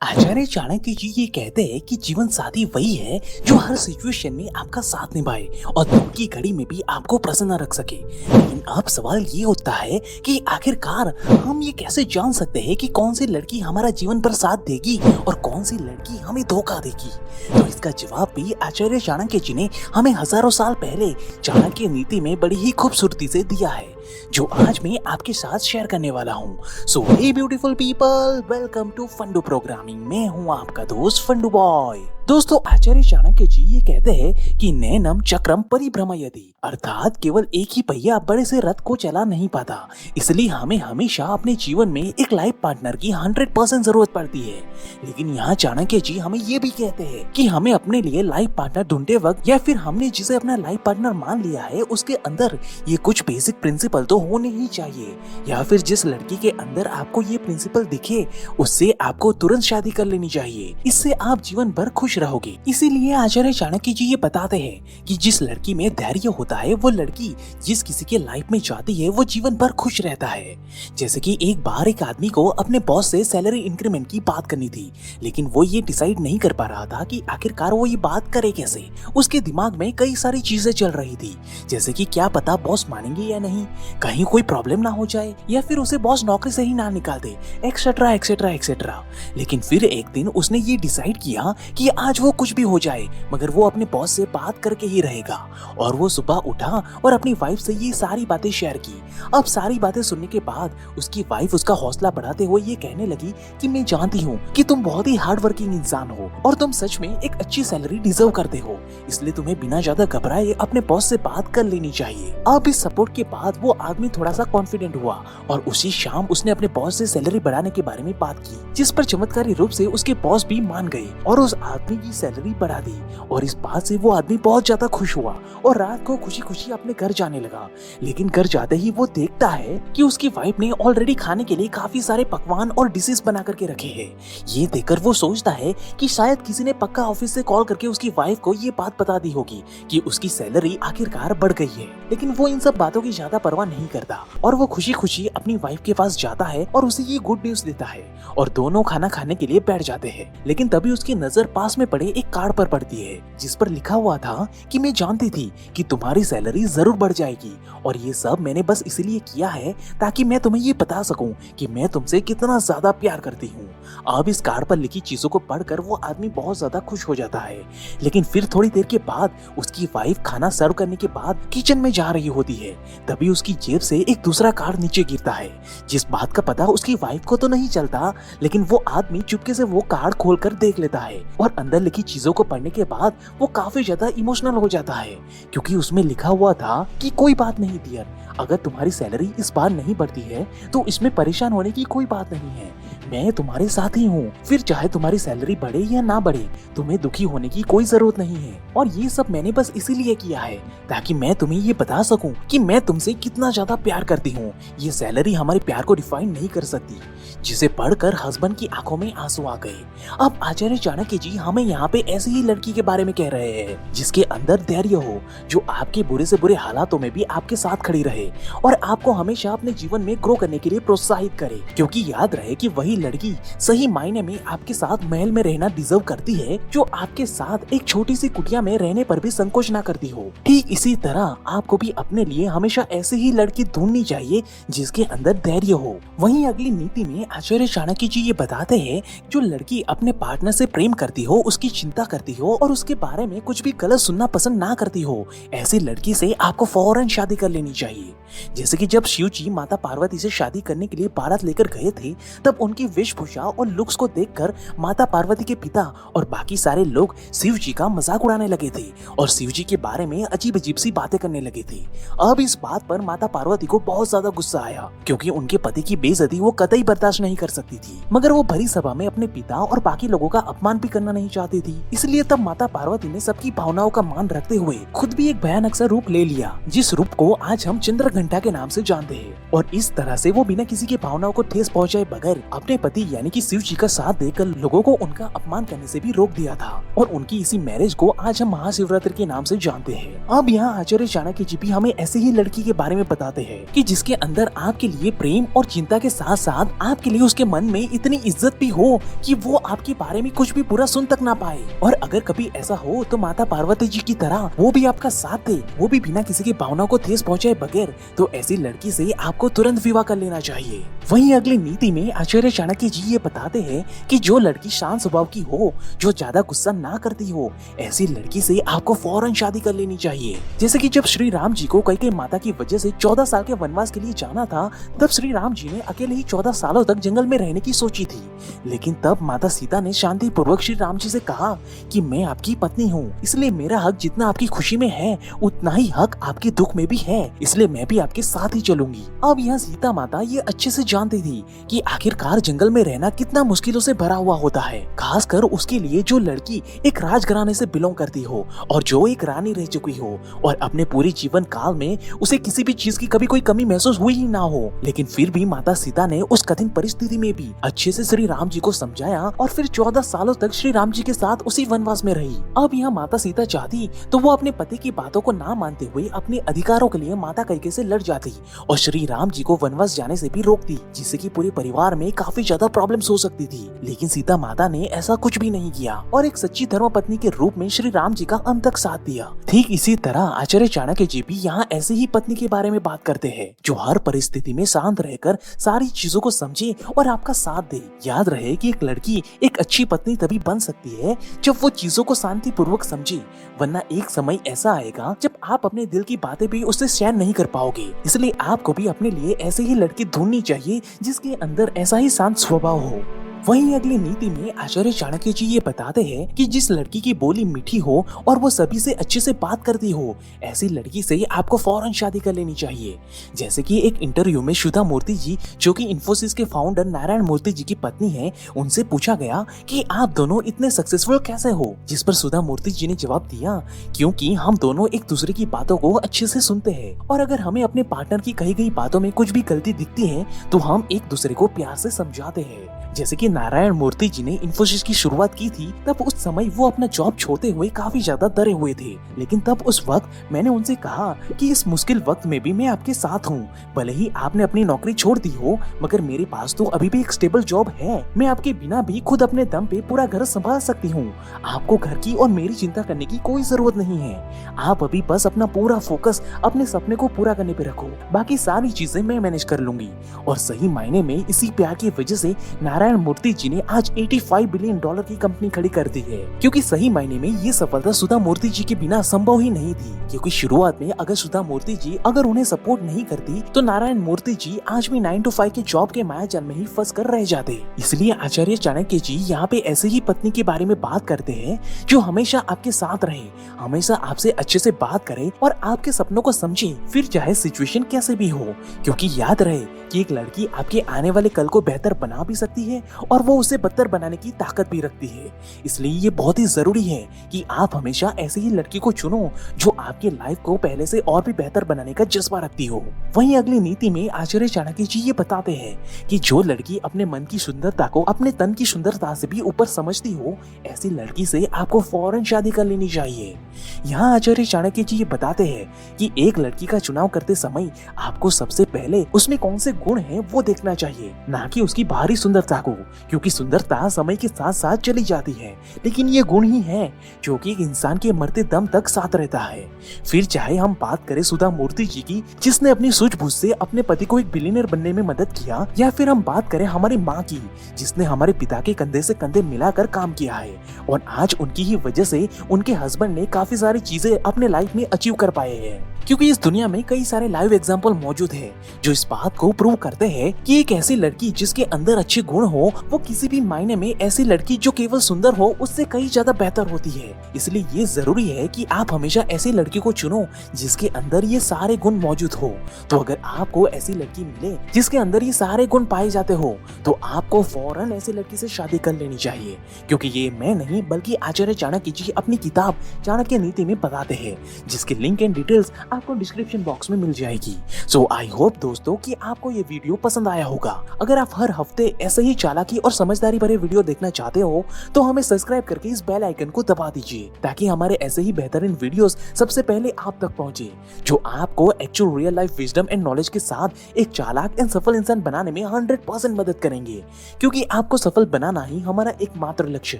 आचार्य चाणक्य जी ये कहते हैं कि जीवन साथी वही है जो हर सिचुएशन में आपका साथ निभाए और दुख की घड़ी में भी आपको प्रसन्न रख सके। लेकिन अब सवाल ये उठता है कि आखिरकार हम ये कैसे जान सकते हैं कि कौन सी लड़की हमारा जीवन भर साथ देगी और कौन सी लड़की हमें धोखा देगी। तो इसका जवाब भी आचार्य चाणक्य जी ने हमें हजारों साल पहले चाणक्य नीति में बड़ी ही खूबसूरती से दिया है, जो आज मैं आपके साथ शेयर करने वाला हूँ। So hey beautiful people, welcome to Fundoo programming. मैं हूँ आपका दोस्त फंडू बॉय। दोस्तों, आचार्य चाणक्य जी ये कहते हैं कि नैनम चक्रम परिभ्रमयति, अर्थात केवल एक ही पहिया बड़े से रथ को चला नहीं पाता, इसलिए हमें हमेशा अपने जीवन में एक लाइफ पार्टनर की 100% जरूरत पड़ती है। लेकिन यहाँ चाणक्य जी हमें ये भी कहते हैं कि हमें अपने लिए लाइफ पार्टनर ढूंढते वक्त या फिर हमने जिसे अपना लाइफ पार्टनर मान लिया है उसके अंदर ये कुछ बेसिक प्रिंसिपल तो होने ही चाहिए, या फिर जिस लड़की के अंदर आपको ये प्रिंसिपल दिखे उससे आपको तुरंत शादी कर लेनी चाहिए। इससे आप जीवन भर खुश रहोगे। इसीलिए आचार्य चाणक्य जी ये बताते हैं कि जिस लड़की में धैर्य होता है वो लड़की जिस किसी के लाइफ में जाती है वो जीवन भर खुश रहता है। जैसे कि एक बार एक आदमी को अपने बॉस से सैलरी इंक्रीमेंट की बात करनी थी, लेकिन वो ये डिसाइड नहीं कर पा रहा था कि आखिरकार वो ये बात करे कैसे। उसके दिमाग में कई सारी चीजें चल रही थी, जैसे कि क्या पता बॉस मानेंगे या नहीं, कहीं कोई प्रॉब्लम ना हो जाए, या फिर उसे बॉस नौकरी से ही ना निकाल दे, एक्सेट्रा एक्सेट्रा एक्सेट्रा। लेकिन फिर एक दिन उसने ये डिसाइड किया कि आज वो कुछ भी हो जाए मगर वो अपने बॉस से बात करके ही रहेगा। और वो सुबह उठा और अपनी वाइफ से ये सारी बातें शेयर की। अब सारी बातें सुनने के बाद उसकी वाइफ उसका हौसला बढ़ाते हुए ये कहने लगी कि मैं जानती हूँ कि तुम बहुत ही हार्ड वर्किंग इंसान हो और तुम सच में एक अच्छी सैलरी डिजर्व करते हो, इसलिए तुम्हें बिना ज्यादा घबराए अपने बॉस से बात कर लेनी चाहिए। अब इस सपोर्ट के बाद वो आदमी थोड़ा सा कॉन्फिडेंट हुआ और उसी शाम उसने अपने बॉस से सैलरी बढ़ाने के बारे में बात की, जिस पर चमत्कारी रूप से उसके बॉस भी मान गए और उस आदमी की सैलरी बढ़ा दी। और इस बात से वो आदमी बहुत ज्यादा खुश हुआ और रात को खुशी खुशी अपने घर जाने लगा। लेकिन घर जाते ही वो देखता है कि उसकी वाइफ ने ऑलरेडी खाने के लिए काफी सारे पकवान और डिशेस बना करके रखे हैं। ये देखकर वो सोचता है कि शायद किसी ने पक्का ऑफिस से कॉल करके उसकी वाइफ को ये बात बता दी होगी कि उसकी सैलरी आखिरकार बढ़ गई है। लेकिन वो इन सब बातों की ज्यादा परवाह नहीं करता और वो खुशी खुशी अपनी वाइफ के पास जाता है और उसे ये गुड न्यूज देता है और दोनों खाना खाने के लिए बैठ जाते हैं। लेकिन तभी उसकी नजर पास में पड़े एक कार्ड पर पड़ती है जिस पर लिखा हुआ था कि मैं जानती थी कि तुम्हारी सैलरी जरूर बढ़ जाएगी और ये सब मैंने बस इसलिए किया है ताकि मैं तुम्हें ये बता सकूं कि मैं तुमसे कितना ज्यादा प्यार करती हूँ। अब इस कार्ड पर लिखी चीजों को पढ़कर वो आदमी बहुत ज्यादा खुश हो जाता है। लेकिन फिर थोड़ी देर के बाद उसकी वाइफ खाना सर्व करने के बाद किचन में जा रही होती है। तभी उसकी जेब से एक दूसरा कार्ड नीचे गिरता है, जिस बात का पता उसकी वाइफ को तो नहीं चलता, लेकिन वो आदमी चुपके से वो कार्ड खोलकर देख लेता है और अंदर लिखी चीजों को पढ़ने के बाद वो काफी ज्यादा इमोशनल हो जाता है, क्योंकि उसमें लिखा हुआ था कि कोई बात नहीं डियर, अगर तुम्हारी सैलरी इस बार नहीं बढ़ती है तो इसमें परेशान होने की कोई बात नहीं है, मैं तुम्हारे साथ ही हूँ। फिर चाहे तुम्हारी सैलरी बढ़े या ना बढ़े तुम्हें दुखी होने की कोई जरूरत नहीं है। और ये सब मैंने बस इसीलिए किया है ताकि मैं तुम्हें ये बता सकूं कि मैं तुमसे कितना ज्यादा प्यार करती हूँ। ये सैलरी हमारे प्यार को डिफाइन नहीं कर सकती। जिसे पढ़कर हस्बैंड की आंखों में आंसू आ गए। अब आचार्य चाणक्य जी हमें यहाँ पे ऐसी ही लड़की के बारे में कह रहे हैं जिसके अंदर धैर्य हो, जो आपके बुरे से बुरे हालातों में भी आपके साथ खड़ी रहे और आपको हमेशा अपने जीवन में ग्रो करने के लिए प्रोत्साहित करे। क्योंकि याद रहे कि वही लड़की सही मायने में आपके साथ महल में रहना डिजर्व करती है, जो आपके साथ एक छोटी सी कुटिया में रहने पर भी संकोच ना करती हो। ठीक इसी तरह आपको भी अपने लिए हमेशा ऐसी ही लड़की ढूंढनी चाहिए जिसके अंदर धैर्य हो। वहीं अगली नीति में आचार्य चाणक्य जी ये बताते हैं जो लड़की अपने पार्टनर से प्रेम करती हो, उसकी चिंता करती हो और उसके बारे में कुछ भी गलत सुनना पसंद ना करती हो, ऐसी लड़की से आपको फौरन शादी कर लेनी चाहिए। जैसे कि जब शिव जी माता पार्वती से शादी करने के लिए बारात लेकर गए थे, तब उनकी वेशभूषा और लुक्स को देखकर माता पार्वती के पिता और बाकी सारे लोग शिव जी का मजाक उड़ाने लगे थे और शिव जी के बारे में अजीब अजीब सी बातें करने लगे थे। अब इस बात पर माता पार्वती को बहुत ज्यादा गुस्सा आया, क्योंकि उनके पति की बेइज्जती वो कतई बर्दाश्त नहीं कर सकती थी, मगर वो भरी सभा में अपने पिता और बाकी लोगों का अपमान भी करना नहीं चाहती थी। इसलिए तब माता पार्वती ने सबकी भावनाओं का मान रखते हुए खुद भी एक भयानक सा रूप ले लिया, जिस रूप को आज हम चंद्रघंटा के नाम से जानते हैं। और इस तरह से वो बिना किसी की भावनाओं को ठेस पहुंचाए बगैर अपने पति यानी कि शिव जी का साथ देकर लोगों को उनका अपमान करने से भी रोक दिया था और उनकी इसी मैरिज को आज हम महाशिवरात्रि के नाम से जानते हैं। अब यहाँ आचार्य चाणक्य जी भी हमें ऐसे ही लड़की के बारे में बताते हैं कि जिसके अंदर आपके लिए प्रेम और चिंता के साथ साथ आपके लिए उसके मन में इतनी इज्जत भी हो कि वो आपके बारे में कुछ भी बुरा सुन तक ना पाए। और अगर कभी ऐसा हो तो माता पार्वती जी की तरह वो भी आपका साथ दे, वो भी बिना किसी की भावना को ठेस पहुँचाए बगैर, तो ऐसी लड़की से आपको तुरंत विवाह कर लेना चाहिए। वहीं अगली नीति में आचार्य चाणक्य जी ये बताते हैं कि जो लड़की शांत स्वभाव की हो, जो ज्यादा गुस्सा ना करती हो, ऐसी लड़की से आपको फौरन शादी कर लेनी चाहिए। जैसे कि जब श्री राम जी को कैकेयी माता की वजह से 14 साल के वनवास के लिए जाना था, तब श्री राम जी ने अकेले ही 14 सालों तक जंगल में रहने की सोची थी। लेकिन तब माता सीता ने शांति पूर्वक श्री राम जी से कहा कि मैं आपकी पत्नी हूँ, इसलिए मेरा हक जितना आपकी खुशी में है उतना ही हक आपके दुख में भी है, इसलिए मैं भी आपके साथ ही चलूंगी। अब यहाँ सीता माता ये अच्छे से जानती थी कि आखिरकार जंगल में रहना कितना मुश्किलों से भरा हुआ होता है, खासकर उसके लिए जो लड़की एक राजघराने से बिलोंग करती हो और जो एक रानी रह चुकी हो और अपने पूरे जीवन काल में उसे किसी भी चीज की कभी कोई कमी महसूस हुई ही ना हो। लेकिन फिर भी माता सीता ने उस कठिन परिस्थिति में भी अच्छे से श्री राम जी को समझाया और फिर 14 सालों तक श्री राम जी के साथ उसी वनवास में रही। अब यहाँ माता सीता चाहती तो वो अपने पति की बातों को ना मानते हुए अपने अधिकारों के लिए माता कैकेयी से लड़ जाती और श्री राम जी को वनवास जाने से भी रोकती, जिससे कि पूरे परिवार में काफी ज्यादा प्रॉब्लम्स हो सकती थी। लेकिन सीता माता ने ऐसा कुछ भी नहीं किया और एक सच्ची धर्मपत्नी के रूप में श्री राम जी का अंत तक साथ दिया। ठीक इसी तरह आचार्य चाणक्य जी भी यहाँ ऐसे ही पत्नी के बारे में बात करते हैं, जो हर परिस्थिति में शांत रहकर सारी चीजों को समझे और आपका साथ दे। याद रहे कि एक लड़की एक अच्छी पत्नी तभी बन सकती है जब वो चीजों को शांति पूर्वक समझे, वरना एक समय ऐसा आएगा जब आप अपने दिल की बातें भी उससे शेयर नहीं कर पाओगे। इसलिए आपको भी अपने लिए ऐसे ही लड़की ढूंढनी चाहिए जिसके अंदर ऐसा ही शांत स्वभाव हो। वहीं अगली नीति में आचार्य चाणक्य जी ये बताते हैं कि जिस लड़की की बोली मीठी हो और वो सभी से अच्छे से बात करती हो, ऐसी लड़की से आपको फौरन शादी कर लेनी चाहिए। जैसे कि एक इंटरव्यू में सुधा मूर्ति जी, जो कि इन्फोसिस के फाउंडर नारायण मूर्ति जी की पत्नी है, उनसे पूछा गया कि आप दोनों इतने सक्सेसफुल कैसे हो, जिस पर सुधा मूर्ति जी ने जवाब दिया, क्योंकि हम दोनों एक दूसरे की बातों को अच्छे से सुनते हैं और अगर हमें अपने पार्टनर की कही गई बातों में कुछ भी गलती दिखती है तो हम एक दूसरे को प्यार से समझाते हैं। जैसे कि नारायण मूर्ति जी ने इन्फोसिस की शुरुआत की थी, तब उस समय वो अपना जॉब छोड़ते हुए काफी ज्यादा डरे हुए थे। लेकिन तब उस वक्त मैंने उनसे कहा कि इस मुश्किल वक्त में भी मैं आपके साथ हूँ, भले ही आपने अपनी नौकरी छोड़ दी हो, मगर मेरे पास तो अभी भी एक स्टेबल जॉब है। मैं आपके बिना भी खुद अपने दम पे पूरा घर संभाल सकती हूँ। आपको घर की और मेरी चिंता करने की कोई जरूरत नहीं है। आप अभी बस अपना पूरा फोकस अपने सपने को पूरा करने पे रखो, बाकी सारी चीजें मैं मैनेज कर लूंगी। और सही मायने में इसी प्यार की वजह से नारायण मूर्ति जी ने आज $85 बिलियन की कंपनी खड़ी कर दी है, क्योंकि सही मायने में ये सफलता सुधा मूर्ति जी के बिना संभव ही नहीं थी। क्योंकि शुरुआत में अगर सुधा मूर्ति जी अगर उन्हें सपोर्ट नहीं करती तो नारायण मूर्ति जी आज भी 9 to 5 के जॉब के मायाजाल में ही फंस कर रह जाते। इसलिए आचार्य चाणक्य जी यहाँ पे ऐसे ही पत्नी के बारे में बात करते हैं जो हमेशा आपके साथ रहे, हमेशा आपसे अच्छे से बात करे और आपके सपनों को समझे, फिर चाहे सिचुएशन कैसे भी हो। क्योंकि याद रहे कि एक लड़की आपके आने वाले कल को बेहतर बना भी सकती है और वो उसे बदतर बनाने की ताकत भी रखती है। इसलिए ये बहुत ही जरूरी है कि आप हमेशा ऐसे ही लड़की को चुनो जो आपकी लाइफ को पहले से और भी बेहतर बनाने का जज्बा रखती हो। वहीं अगली नीति में आचार्य चाणक्य जी ये बताते हैं कि जो लड़की अपने मन की सुंदरता को अपने तन की सुंदरता से भी ऊपर समझती हो, ऐसी लड़की से आपको फौरन शादी कर लेनी चाहिए। यहाँ आचार्य चाणक्य जी ये बताते हैं कि एक लड़की का चुनाव करते समय आपको सबसे पहले उसमें कौन से गुण हैं वो देखना चाहिए, ना कि उसकी बाहरी सुंदरता को, क्योंकि सुंदरता समय के साथ साथ चली जाती है, लेकिन ये गुण ही है जो कि एक इंसान के मरते दम तक साथ रहता है। फिर चाहे हम बात करें सुधा मूर्ति जी की, जिसने अपनी सूझबूझ से अपने पति को एक बिलियनर बनने में मदद किया, या फिर हम बात करें हमारी माँ की, जिसने हमारे पिता के कंधे से कंधे मिलाकर काम किया है और आज उनकी ही वजह से उनके हस्बैंड ने काफी सारी चीजें अपने लाइफ में अचीव कर पाए हैं। क्योंकि इस दुनिया में कई सारे लाइव एग्जाम्पल मौजूद है जो इस बात को प्रूव करते हैं कि एक ऐसी लड़की जिसके अंदर अच्छे गुण हो, वो किसी भी मायने में ऐसी लड़की जो केवल सुंदर हो उससे कहीं ज्यादा बेहतर होती है। इसलिए ये जरूरी है कि आप हमेशा ऐसी लड़की को चुनो जिसके अंदर ये सारे गुण मौजूद हो। तो अगर आपको ऐसी लड़की मिले जिसके अंदर ये सारे गुण पाए जाते हो, तो आपको फौरन ऐसी लड़की से शादी कर लेनी चाहिए। क्योंकि ये मैं नहीं बल्कि आचार्य चाणक्य जी अपनी किताब चाणक्य नीति में बताते हैं, जिसकी लिंक एंड डिटेल्स आपको डिस्क्रिप्शन बॉक्स में मिल जाएगी। सो आई होप दोस्तों कि आपको ये ये वीडियो पसंद आया होगा। अगर आप हर हफ्ते ऐसे ही चालाकी और समझदारी भरे वीडियो देखना चाहते हो तो हमें सब्सक्राइब करके इस बेल आइकन को दबा दीजिए, ताकि हमारे ऐसे ही बेहतरीन वीडियोस सबसे पहले आप तक पहुंचे, जो आपको actual real life wisdom and knowledge के साथ एक चालाक एंड सफल इंसान बनाने में 100% मदद करेंगे। क्योंकि आपको सफल बनाना ही हमारा एकमात्र लक्ष्य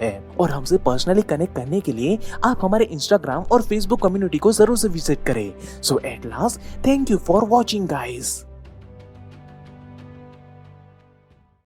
है। और हमसे पर्सनली कनेक्ट करने के लिए आप हमारे इंस्टाग्राम और फेसबुक कम्युनिटी को जरूर से विजिट करें। So at last, thank you for watching guys.